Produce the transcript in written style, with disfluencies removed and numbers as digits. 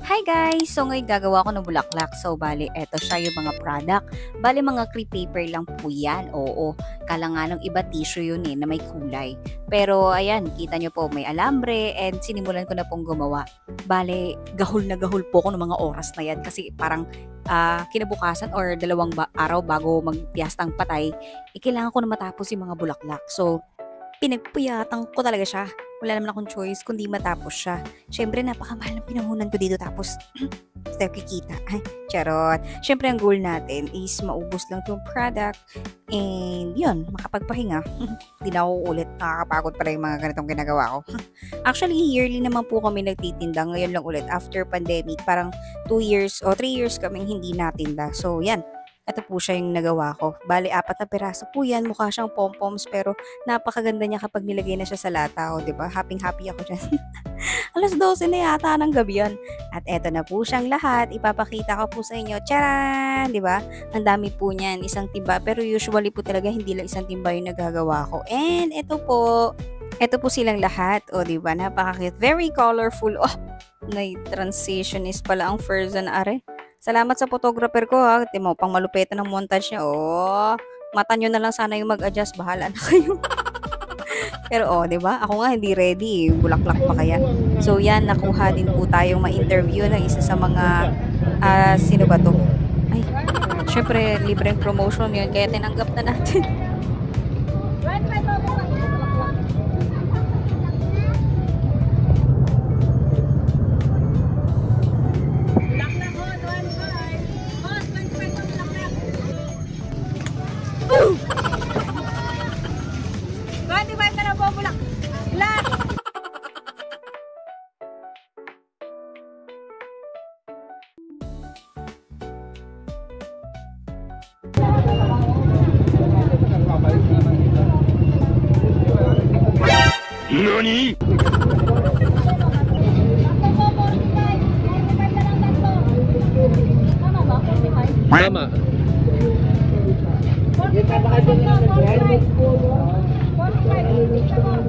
Hi guys! So ngayon gagawa ko ng bulaklak. So bali, eto siya yung mga product. Bali mga crepe paper lang po yan. Oo, kala nga ng iba tissue yun na may kulay. Pero ayan, kita nyo po may alambre and sinimulan ko na pong gumawa. Bali, gahol na gahol po ako ng mga oras na yan kasi parang kinabukasan or dalawang araw bago magpiyastang patay, kailangan ko na matapos yung mga bulaklak. So, pinagpuyatan ko talaga siya. Wala naman akong choice kundi matapos siya. Siyempre, napakamahal ng pinahunan ko dito tapos tayo kikita. Ay, charot. Siyempre, ang goal natin is maubos lang itong product and yun, makapagpahinga. Hindi na ako ulit. Nakakapagod pala yung mga ganitong ginagawa ko. Actually, yearly naman po kami nagtitinda. Ngayon lang ulit after pandemic. Parang 2 years o 3 years kaming hindi natinda. So, yan. Ito po siya yung nagawa ko. Bali, 4 na piraso po yan. Mukha siyang pom-poms pero napakaganda niya kapag nilagay na siya sa lata. O, diba? Happy-happy ako dyan. Alas 12 na yata ng gabi yan. At eto na po siyang lahat. Ipapakita ko po sa inyo. Charan! Diba? Ang dami po niyan. Isang timba. Pero usually po talaga hindi lang isang timba yung nagagawa ko. And ito po. Ito po silang lahat. O, diba? Napaka-cute. Very colorful. Oh, transitionist pala ang Ferzan Are. Salamat sa photographer ko ha. Timo, pang malupitan ng montage niya. Oh, mata nyo na lang sana yung mag-adjust. Bahala na kayo. Pero oh, di ba? Ako nga hindi ready. Bulaklak pa kaya. So yan, nakuha din po tayong ma-interview ng isa sa mga sino ba to? Ay, syempre, libreng promotion yun. Kaya tinanggap na natin. NANI?! Tama. 45. 45.